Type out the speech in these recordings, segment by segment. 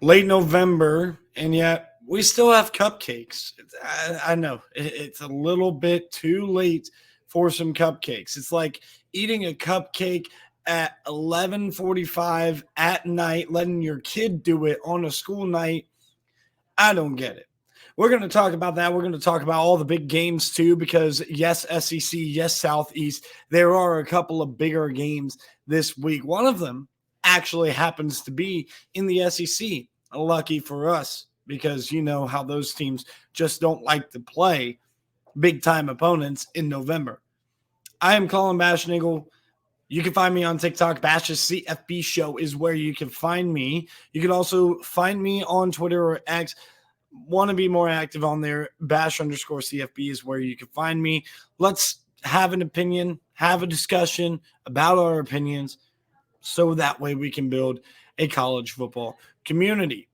Late November, and yet we still have cupcakes. I know it's a little bit too late for some cupcakes. It's like eating a cupcake at 11:45 at night, letting your kid do it on a school night. I don't get it. We're going to talk about that. We're going to talk about all the big games too, because yes, SEC, yes, Southeast. There are a couple of bigger games this week. One of them actually happens to be in the SEC. Lucky for us, because you know how those teams just don't like to play big time opponents in November. I am Colin Bashnigel. You can find me on TikTok. Bash's CFB show is where you can find me. You can also find me on Twitter or X. Want to be more active on there, Bash_CFB is where you can find me. Let's have an opinion, have a discussion about our opinions, so that way we can build a college football community.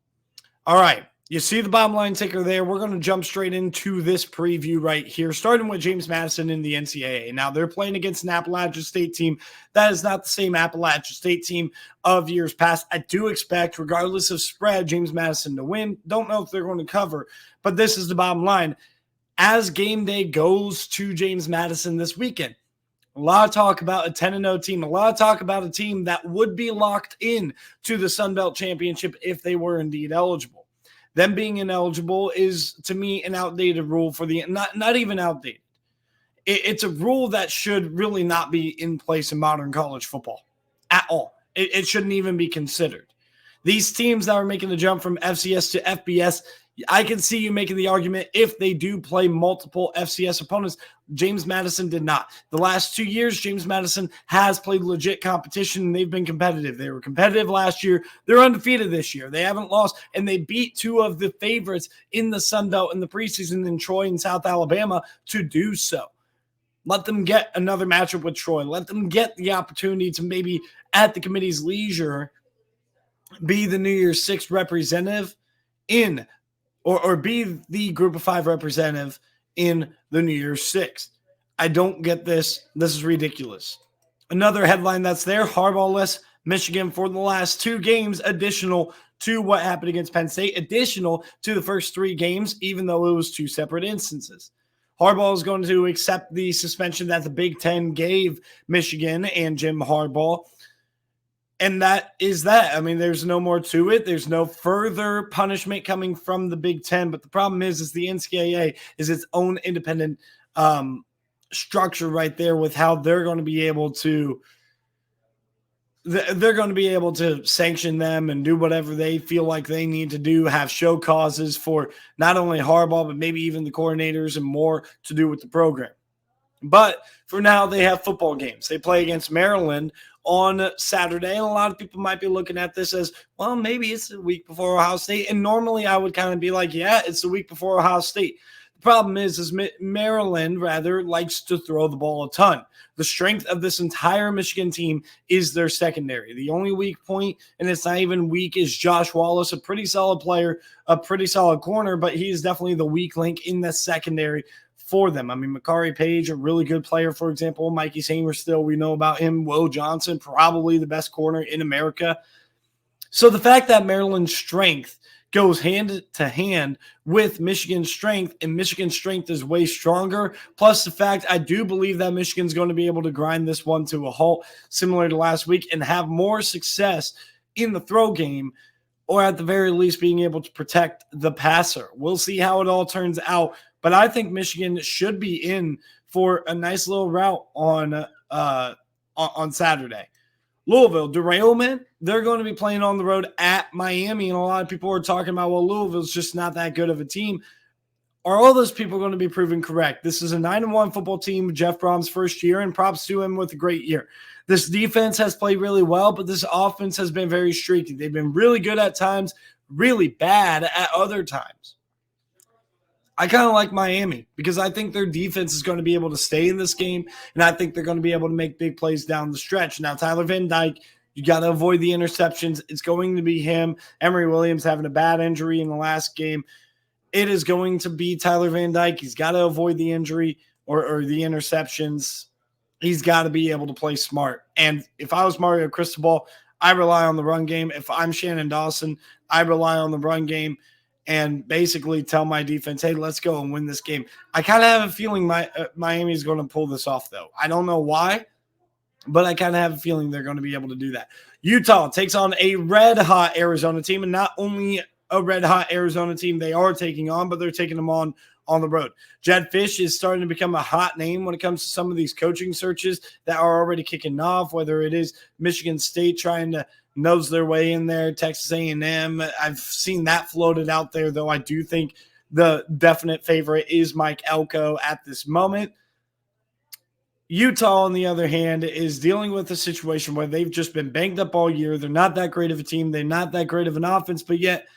All right. You see the bottom line ticker there. We're going to jump straight into this preview right here, starting with James Madison in the NCAA. Now, they're playing against an Appalachian State team. That is not the same Appalachian State team of years past. I do expect, regardless of spread, James Madison to win. Don't know if they're going to cover, but this is the bottom line. As game day goes to James Madison this weekend, a lot of talk about a 10-0 team, a lot of talk about a team that would be locked in to the Sun Belt Championship if they were indeed eligible. Them being ineligible is, to me, an outdated rule for the not even outdated. It's a rule that should really not be in place in modern college football at all. It shouldn't even be considered. These teams that are making the jump from FCS to FBS, I can see you making the argument if they do play multiple FCS opponents. James Madison did not. The last 2 years, James Madison has played legit competition, and they've been competitive. They were competitive last year. They're undefeated this year. They haven't lost, and they beat two of the favorites in the Sun Belt in the preseason in Troy and South Alabama to do so. Let them get another matchup with Troy. Let them get the opportunity to maybe, at the committee's leisure, be the New Year's Six representative in or be the Group of Five representative in the New Year's Six. I don't get this. This is ridiculous. Another headline that's there, Harbaugh-less Michigan for the last two games, additional to what happened against Penn State, additional to the first three games, even though it was two separate instances. Harbaugh is going to accept the suspension that the Big Ten gave Michigan and Jim Harbaugh. And that is that. I mean, there's no more to it. There's no further punishment coming from the Big Ten. But the problem is the NCAA is its own independent structure right there with how they're going to be able to sanction them and do whatever they feel like they need to do, have show causes for not only Harbaugh, but maybe even the coordinators and more to do with the program. But for now, they have football games. They play against Maryland on Saturday, and a lot of people might be looking at this as, well, maybe it's the week before Ohio State. And normally I would kind of be like, yeah, it's the week before Ohio State. The problem is Maryland rather likes to throw the ball a ton. The strength of this entire Michigan team is their secondary. The only weak point, and it's not even weak, is Josh Wallace, a pretty solid player, a pretty solid corner, but he is definitely the weak link in the secondary for them. I mean, Makari Page, a really good player, for example. Mikey Sainristil, we know about him. Will Johnson, probably the best corner in America. So the fact that Maryland's strength goes hand to hand with Michigan's strength, and Michigan's strength is way stronger, plus the fact I do believe that Michigan's going to be able to grind this one to a halt, similar to last week, and have more success in the throw game, or at the very least being able to protect the passer. We'll see how it all turns out. But I think Michigan should be in for a nice little route on Saturday. Louisville, derailment, they're going to be playing on the road at Miami, and a lot of people are talking about, well, Louisville's just not that good of a team. Are all those people going to be proven correct? This is a 9-1 football team, Jeff Brom's first year, and props to him with a great year. This defense has played really well, but this offense has been very streaky. They've been really good at times, really bad at other times. I kind of like Miami because I think their defense is going to be able to stay in this game, and I think they're going to be able to make big plays down the stretch. Now, Tyler Van Dyke, you got to avoid the interceptions. It's going to be him. Emory Williams having a bad injury in the last game. It is going to be Tyler Van Dyke. He's got to avoid the injury or the interceptions. He's got to be able to play smart. And if I was Mario Cristobal, I rely on the run game. If I'm Shannon Dawson, I rely on the run game and basically tell my defense, hey, let's go and win this game. I kind of have a feeling Miami is going to pull this off, though. I don't know why, but I kind of have a feeling they're going to be able to do that. Utah takes on a red-hot Arizona team, and not only a red-hot Arizona team they are taking on, but they're taking them on the road. Jedd Fisch is starting to become a hot name when it comes to some of these coaching searches that are already kicking off, whether it is Michigan State trying to nose their way in there, Texas A&M. I've seen that floated out there, though I do think the definite favorite is Mike Elko at this moment. Utah, on the other hand, is dealing with a situation where they've just been banged up all year. They're not that great of a team. They're not that great of an offense, but yet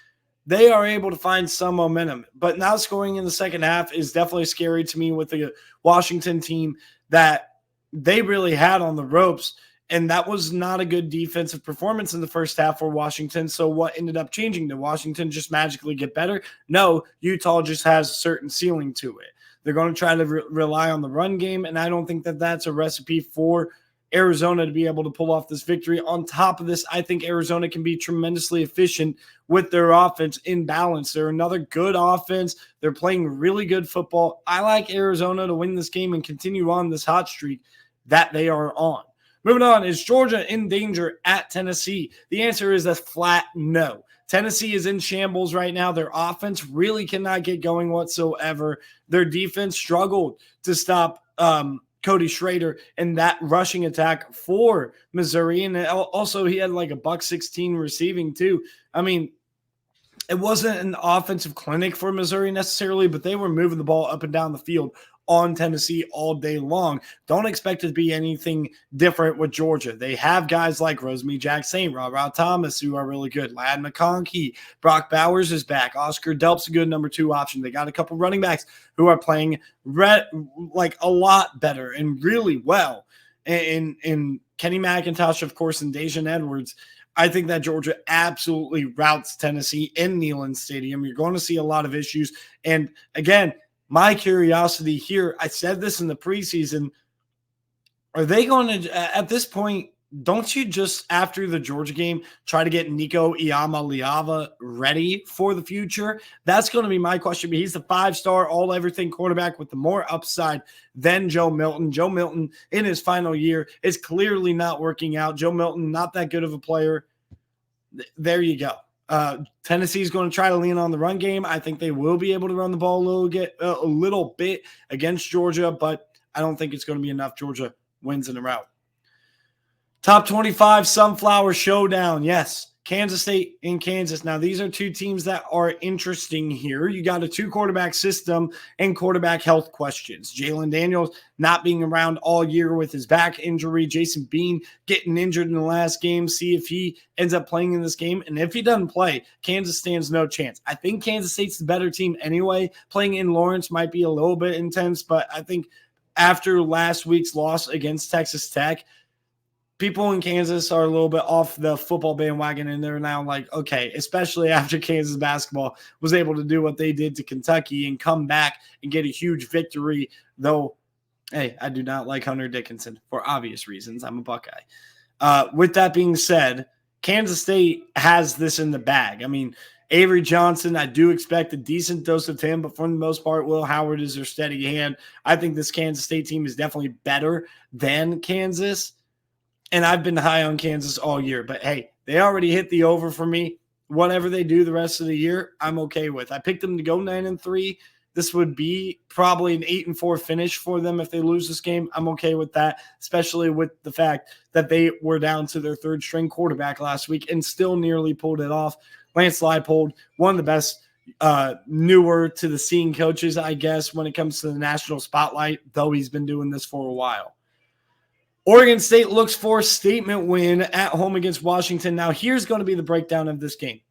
they are able to find some momentum. But now scoring in the second half is definitely scary to me with the Washington team that they really had on the ropes. And that was not a good defensive performance in the first half for Washington. So what ended up changing? Did Washington just magically get better? No, Utah just has a certain ceiling to it. They're going to try to rely on the run game, and I don't think that that's a recipe for Arizona to be able to pull off this victory. On top of this, I think Arizona can be tremendously efficient with their offense in balance. They're another good offense. They're playing really good football. I like Arizona to win this game and continue on this hot streak that they are on. Moving on, is Georgia in danger at Tennessee? The answer is a flat no. Tennessee is in shambles right now. Their offense really cannot get going whatsoever. Their defense struggled to stop Cody Schrader and that rushing attack for Missouri. And also he had like a $116 receiving too. I mean, it wasn't an offensive clinic for Missouri necessarily, but they were moving the ball up and down the field on Tennessee all day long. Don't expect it to be anything different with Georgia. They have guys like Rosemy-Jacksaint, Rob Thomas, who are really good. Ladd McConkey, Brock Bowers is back. Oscar Delp's a good number 2 option. They got a couple running backs who are playing like a lot better and really well. And Kenny McIntosh, of course, and Daijun Edwards. I think that Georgia absolutely routs Tennessee in Neyland Stadium. You're going to see a lot of issues. And again, my curiosity here, I said this in the preseason, are they going to, at this point, don't you just, after the Georgia game, try to get Nico Iamaleava ready for the future? That's going to be my question. He's the 5-star all-everything quarterback with the more upside than Joe Milton. Joe Milton, in his final year, is clearly not working out. Joe Milton, not that good of a player. There you go. Tennessee is going to try to lean on the run game. I think they will be able to run the ball a little bit against Georgia, but I don't think it's going to be enough. Georgia wins in a rout. Top 25 Sunflower Showdown. Yes, Kansas State and Kansas. Now, these are two teams that are interesting here. You got a 2-quarterback system and quarterback health questions. Jalen Daniels not being around all year with his back injury. Jason Bean getting injured in the last game. See if he ends up playing in this game. And if he doesn't play, Kansas stands no chance. I think Kansas State's the better team anyway. Playing in Lawrence might be a little bit intense, but I think after last week's loss against Texas Tech, people in Kansas are a little bit off the football bandwagon, and they're now like, okay, especially after Kansas basketball was able to do what they did to Kentucky and come back and get a huge victory, though, hey, I do not like Hunter Dickinson for obvious reasons. I'm a Buckeye. With that being said, Kansas State has this in the bag. I mean, Avery Johnson, I do expect a decent dose of him, but for the most part, Will Howard is their steady hand. I think this Kansas State team is definitely better than Kansas. And I've been high on Kansas all year. But, hey, they already hit the over for me. Whatever they do the rest of the year, I'm okay with. I picked them to go 9-3. This would be probably an 8-4 finish for them if they lose this game. I'm okay with that, especially with the fact that they were down to their 3rd-string quarterback last week and still nearly pulled it off. Lance Leipold, one of the best newer to the scene coaches, I guess, when it comes to the national spotlight, though he's been doing this for a while. Oregon State looks for a statement win at home against Washington. Now, here's going to be the breakdown of this game.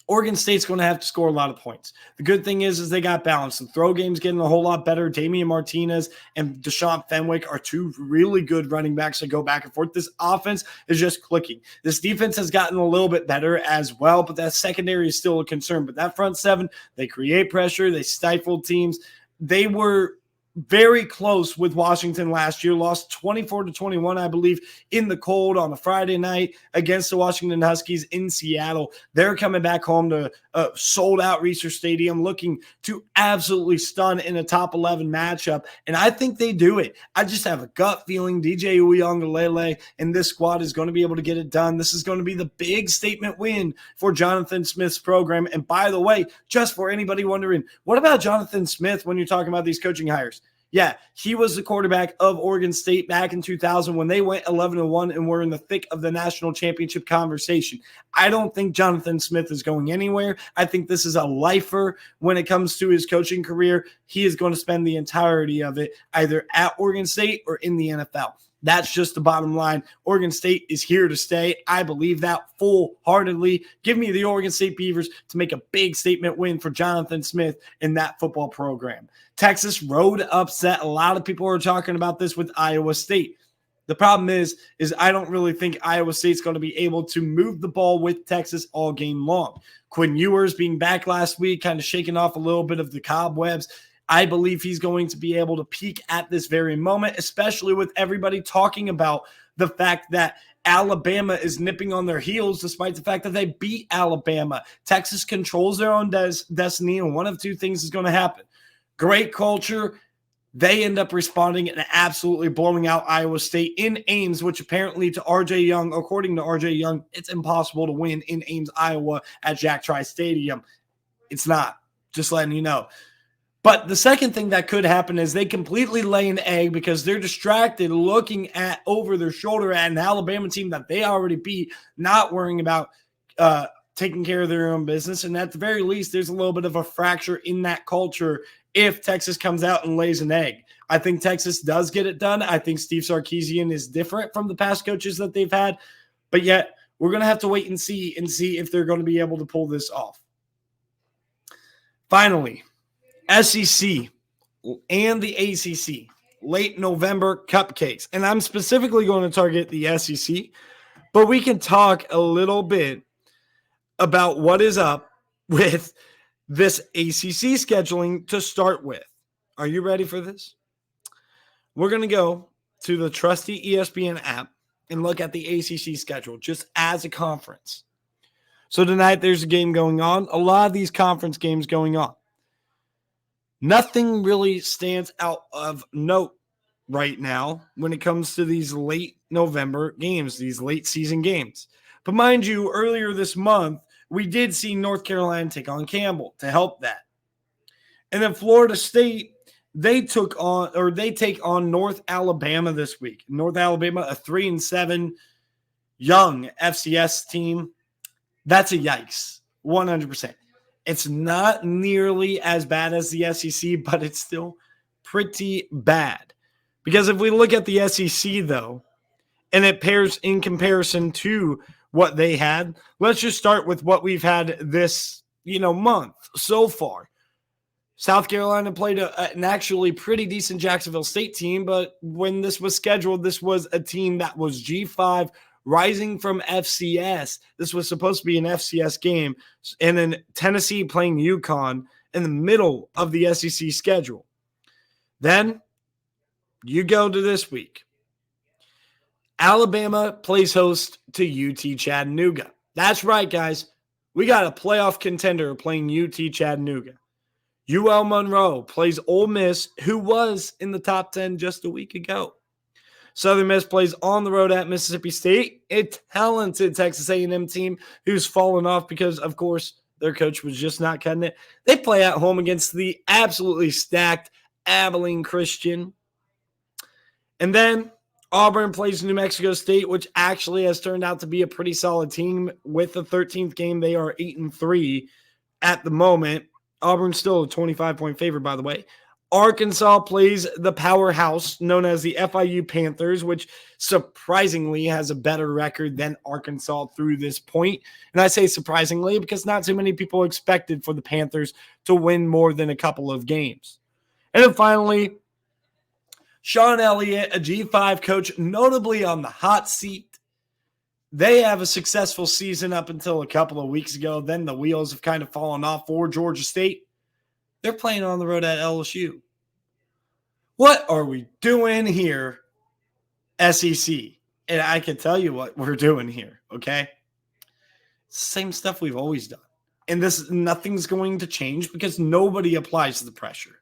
Oregon State's going to have to score a lot of points. The good thing is they got balance. The throw game's getting a whole lot better. Damian Martinez and Deshaun Fenwick are 2 really good running backs that go back and forth. This offense is just clicking. This defense has gotten a little bit better as well, but that secondary is still a concern. But that front 7, they create pressure. They stifle teams. They were very close with Washington last year, lost 24-21, I believe, in the cold on a Friday night against the Washington Huskies in Seattle. They're coming back home to sold-out Reser Stadium, looking to absolutely stun in a top 11 matchup, and I think they do it. I just have a gut feeling DJ Uiagalelei and this squad is going to be able to get it done. This is going to be the big statement win for Jonathan Smith's program. And by the way, just for anybody wondering, what about Jonathan Smith when you're talking about these coaching hires? Yeah, he was the quarterback of Oregon State back in 2000 when they went 11-1 and were in the thick of the national championship conversation. I don't think Jonathan Smith is going anywhere. I think this is a lifer when it comes to his coaching career. He is going to spend the entirety of it either at Oregon State or in the NFL. That's just the bottom line. Oregon State is here to stay. I believe that full-heartedly. Give me the Oregon State Beavers to make a big statement win for Jonathan Smith in that football program. Texas road upset. A lot of people are talking about this with Iowa State. The problem is I don't really think Iowa State's going to be able to move the ball with Texas all game long. Quinn Ewers being back last week, kind of shaking off a little bit of the cobwebs. I believe he's going to be able to peak at this very moment, especially with everybody talking about the fact that Alabama is nipping on their heels despite the fact that they beat Alabama. Texas controls their own destiny, and one of two things is going to happen. Great culture. They end up responding and absolutely blowing out Iowa State in Ames, which apparently to RJ Young, according to RJ Young, it's impossible to win in Ames, Iowa at Jack Trice Stadium. It's not. Just letting you know. But the second thing that could happen is they completely lay an egg because they're distracted looking at over their shoulder at an Alabama team that they already beat, not worrying about taking care of their own business. And at the very least, there's a little bit of a fracture in that culture if Texas comes out and lays an egg. I think Texas does get it done. I think Steve Sarkisian is different from the past coaches that they've had. But yet, we're going to have to wait and see if they're going to be able to pull this off. Finally, SEC and the ACC, late November cupcakes. And I'm specifically going to target the SEC, but we can talk a little bit about what is up with this ACC scheduling to start with. Are you ready for this? We're going to go to the trusty ESPN app and look at the ACC schedule just as a conference. So tonight there's a game going on. A lot of these conference games going on. Nothing really stands out of note right now when it comes to these late November games, these late season games. But mind you, earlier this month, we did see North Carolina take on Campbell to help that. And then Florida State, they take on North Alabama this week. North Alabama, a 3-7 young FCS team. That's a yikes, 100%. It's not nearly as bad as the SEC, but it's still pretty bad. Because if we look at the SEC, though, and it pairs in comparison to what they had, let's just start with what we've had this, month so far. South Carolina played an actually pretty decent Jacksonville State team, but when this was scheduled, this was a team that was G5, rising from FCS. This was supposed to be an FCS game. And then Tennessee playing UConn in the middle of the SEC schedule. Then you go to this week. Alabama plays host to UT Chattanooga. That's right, guys. We got a playoff contender playing UT Chattanooga. UL Monroe plays Ole Miss, who was in the top 10 just a week ago. Southern Miss plays on the road at Mississippi State, a talented Texas A&M team who's fallen off because, of course, their coach was just not cutting it. They play at home against the absolutely stacked Abilene Christian. And then Auburn plays New Mexico State, which actually has turned out to be a pretty solid team. With the 13th game, they are 8-3 at the moment. Auburn's still a 25-point favorite, by the way. Arkansas plays the powerhouse known as the FIU Panthers, which surprisingly has a better record than Arkansas through this point. And I say surprisingly because not too many people expected for the Panthers to win more than a couple of games. And then finally, Sean Elliott, a G5 coach, notably on the hot seat. They have a successful season up until a couple of weeks ago. Then the wheels have kind of fallen off for Georgia State. They're playing on the road at LSU. What are we doing here, SEC? And I can tell you what we're doing here, okay? Same stuff we've always done. And nothing's going to change because nobody applies the pressure.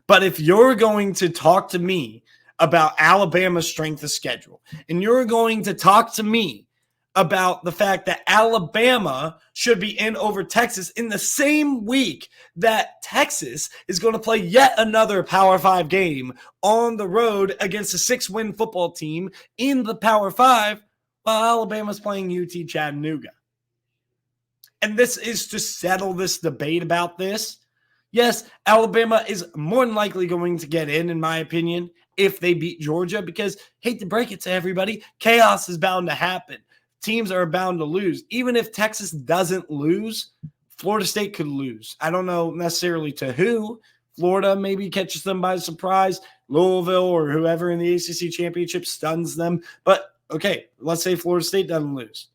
But if you're going to talk to me about Alabama's strength of schedule, and you're going to talk to me about the fact that Alabama should be in over Texas in the same week that Texas is going to play yet another Power 5 game on the road against a 6-win football team in the Power 5, while Alabama's playing UT Chattanooga. And this is to settle this debate about this. Yes, Alabama is more than likely going to get in my opinion, if they beat Georgia, because, hate to break it to everybody, chaos is bound to happen. Teams are bound to lose. Even if Texas doesn't lose, Florida State could lose. I don't know necessarily to who. Florida maybe catches them by surprise. Louisville or whoever in the ACC championship stuns them. But, okay, let's say Florida State doesn't lose.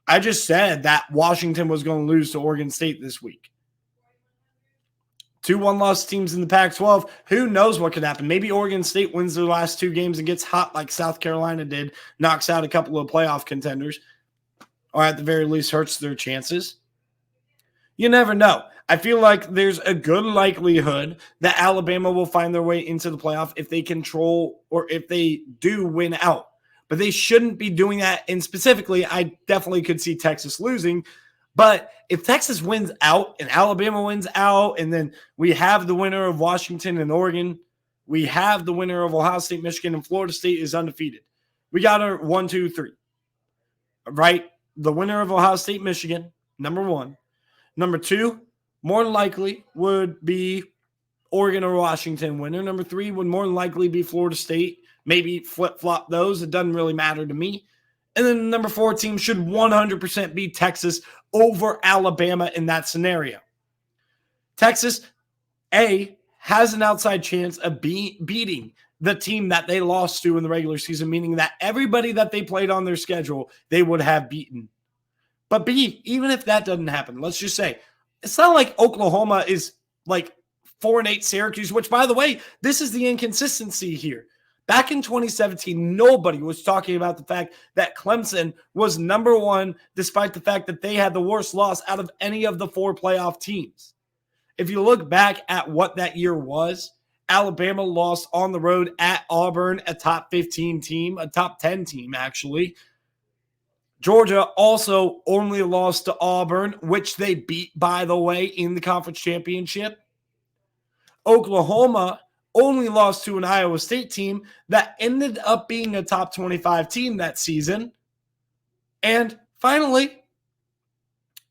I just said that Washington was going to lose to Oregon State this week. 2 one-loss teams in the Pac-12. Who knows what could happen? Maybe Oregon State wins their last 2 games and gets hot like South Carolina did, knocks out a couple of playoff contenders, or at the very least hurts their chances. You never know. I feel like there's a good likelihood that Alabama will find their way into the playoff if they control or if they do win out. But they shouldn't be doing that. And specifically, I definitely could see Texas losing. But if Texas wins out and Alabama wins out, and then we have the winner of Washington and Oregon, we have the winner of Ohio State, Michigan, and Florida State is undefeated. We got our 1, 2, 3. Right? The winner of Ohio State, Michigan, number 1. Number 2, more than likely, would be Oregon or Washington winner. Number 3 would more than likely be Florida State. Maybe flip-flop those. It doesn't really matter to me. And then the number 4 team should 100% be Texas over Alabama in that scenario. Texas, has an outside chance of beating the team that they lost to in the regular season, meaning that everybody that they played on their schedule, they would have beaten. But B, even if that doesn't happen, let's just say, it's not like Oklahoma is like 4-8 Syracuse, which, by the way, this is the inconsistency here. Back in 2017, nobody was talking about the fact that Clemson was number 1, despite the fact that they had the worst loss out of any of the 4 playoff teams. If you look back at what that year was, Alabama lost on the road at Auburn, a top 15 team, a top 10 team, actually. Georgia also only lost to Auburn, which they beat, by the way, in the conference championship. Oklahoma only lost to an Iowa State team that ended up being a top 25 team that season. And finally,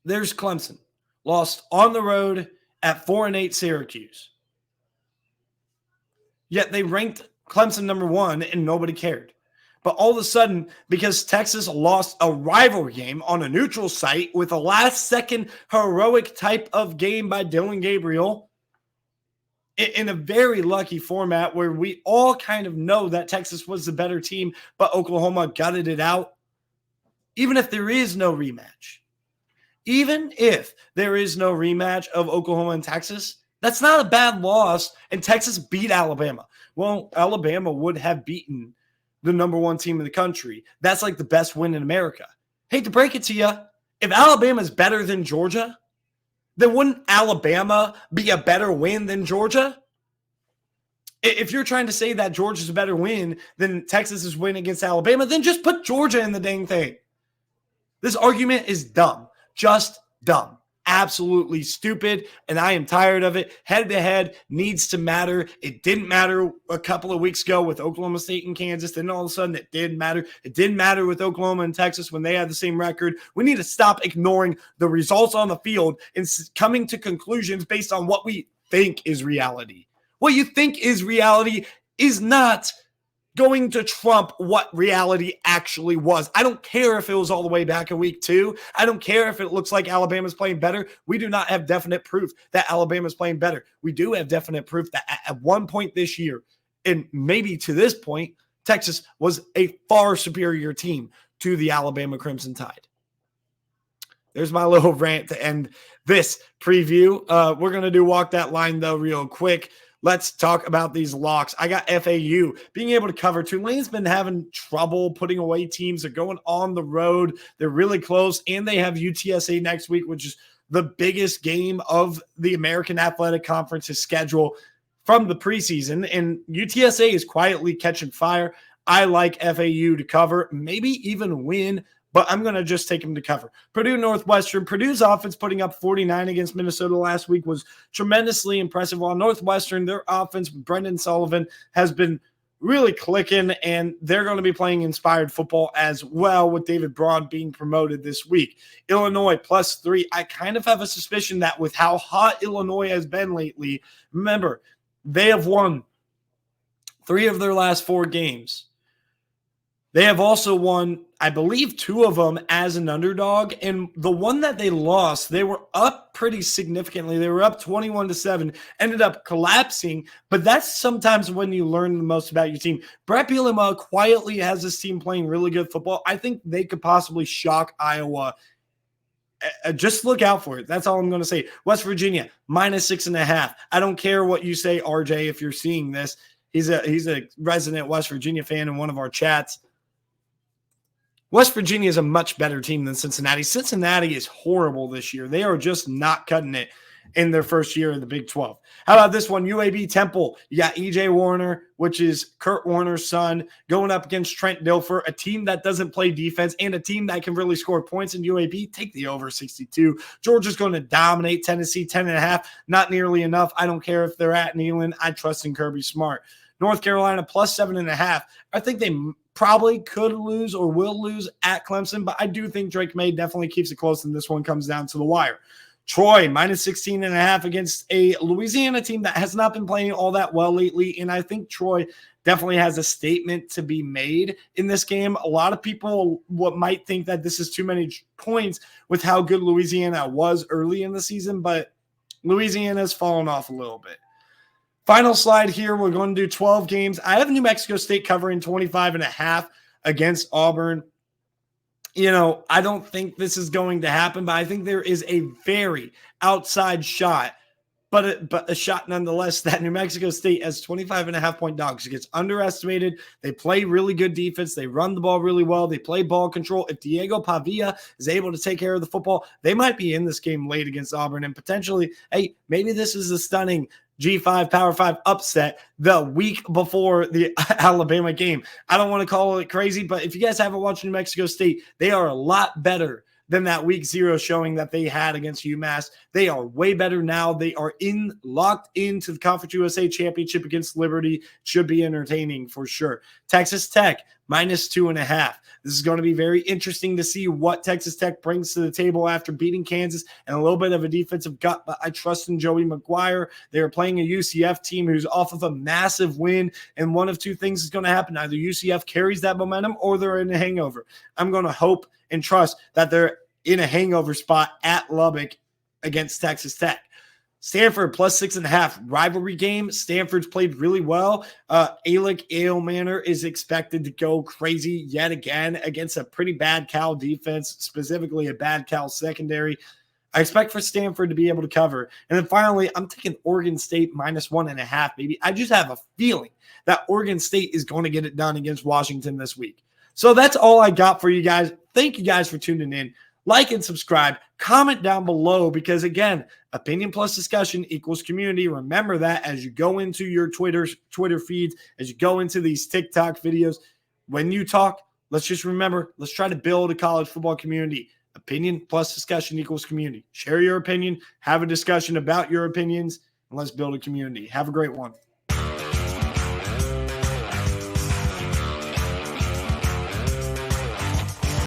there's Clemson, lost on the road at 4-8 Syracuse. Yet they ranked Clemson number 1 and nobody cared. But all of a sudden, because Texas lost a rivalry game on a neutral site with a last-second heroic type of game by Dillon Gabriel, in a very lucky format where we all kind of know that Texas was the better team, but Oklahoma gutted it out. Even if there is no rematch, of Oklahoma and Texas, that's not a bad loss, and Texas beat Alabama. Well, Alabama would have beaten the number 1 team in the country. That's like the best win in America. Hate to break it to you, if Alabama is better than Georgia, then wouldn't Alabama be a better win than Georgia? If you're trying to say that Georgia's a better win than Texas's win against Alabama, then just put Georgia in the dang thing. This argument is dumb. Just dumb. Absolutely stupid, and I am tired of it. Head-to-head needs to matter. It didn't matter a couple of weeks ago with Oklahoma State and Kansas. Then all of a sudden it did matter. It didn't matter with Oklahoma and Texas when they had the same record. We need to stop ignoring the results on the field and coming to conclusions based on what we think is reality. What you think is reality is not going to trump what reality actually was. I don't care if it was all the way back in week 2. I don't care if it looks like Alabama's playing better. We do not have definite proof that Alabama's playing better. We do have definite proof that at one point this year, and maybe to this point, Texas was a far superior team to the Alabama Crimson Tide. There's my little rant to end this preview. We're going to do Walk That Line, though, real quick. Let's talk about these locks. I got FAU being able to cover. Tulane's been having trouble putting away teams. They're going on the road. They're really close, and they have UTSA next week, which is the biggest game of the American Athletic Conference's schedule from the preseason. And UTSA is quietly catching fire. I like FAU to cover, maybe even win, but I'm going to just take them to cover. Purdue Northwestern. Purdue's offense putting up 49 against Minnesota last week was tremendously impressive. While Northwestern, their offense, Brendan Sullivan, has been really clicking, and they're going to be playing inspired football as well, with David Braun being promoted this week. Illinois +3. I kind of have a suspicion that with how hot Illinois has been lately, remember, they have won 3 of their last 4 games. They have also won, I believe, 2 of them as an underdog. And the one that they lost, they were up pretty significantly. They were up 21-7, ended up collapsing. But that's sometimes when you learn the most about your team. Brett Bielema quietly has this team playing really good football. I think they could possibly shock Iowa. Just look out for it. That's all I'm going to say. West Virginia, -6.5. I don't care what you say, RJ, if you're seeing this. He's a resident West Virginia fan in one of our chats. West Virginia is a much better team than Cincinnati. Cincinnati is horrible this year. They are just not cutting it in their first year in the Big 12. How about this one? UAB Temple. You got EJ Warner, which is Kurt Warner's son, going up against Trent Dilfer, a team that doesn't play defense and a team that can really score points in UAB. Take the over 62. Georgia's going to dominate Tennessee, 10.5. Not nearly enough. I don't care if they're at Neyland. I trust in Kirby Smart. North Carolina +7.5. I think they probably could lose or will lose at Clemson, but I do think Drake May definitely keeps it close, and this one comes down to the wire. Troy -16.5 against a Louisiana team that has not been playing all that well lately, and I think Troy definitely has a statement to be made in this game. A lot of people might think that this is too many points with how good Louisiana was early in the season, but Louisiana's fallen off a little bit. Final slide here. We're going to do 12 games. I have New Mexico State covering 25.5 against Auburn. I don't think this is going to happen, but I think there is a very outside shot, but a shot nonetheless, that New Mexico State as 25.5-point dogs. It gets underestimated. They play really good defense. They run the ball really well. They play ball control. If Diego Pavia is able to take care of the football, they might be in this game late against Auburn, and potentially, hey, maybe this is a stunning G5 Power 5 upset the week before the Alabama game. I don't want to call it crazy, but if you guys haven't watched New Mexico State, they are a lot better than that week 0 showing that they had against UMass. They are way better now. They are locked into the Conference USA Championship against Liberty. Should be entertaining for sure. Texas Tech -2.5. This is going to be very interesting to see what Texas Tech brings to the table after beating Kansas and a little bit of a defensive gut, but I trust in Joey McGuire. They are playing a UCF team who's off of a massive win, and one of 2 things is going to happen. Either UCF carries that momentum or they're in a hangover. I'm going to hope and trust that they're in a hangover spot at Lubbock against Texas Tech. Stanford +6.5 rivalry game. Stanford's played really well. Alec Ailmanor is expected to go crazy yet again against a pretty bad Cal defense, specifically a bad Cal secondary. I expect for Stanford to be able to cover. And then finally, I'm taking Oregon State -1.5, maybe. I just have a feeling that Oregon State is going to get it done against Washington this week. So that's all I got for you guys. Thank you guys for tuning in. Like and subscribe. Comment down below because, again, opinion plus discussion equals community. Remember that as you go into your Twitter feeds, as you go into these TikTok videos, when you talk, let's just remember, let's try to build a college football community. Opinion plus discussion equals community. Share your opinion. Have a discussion about your opinions, and let's build a community. Have a great one.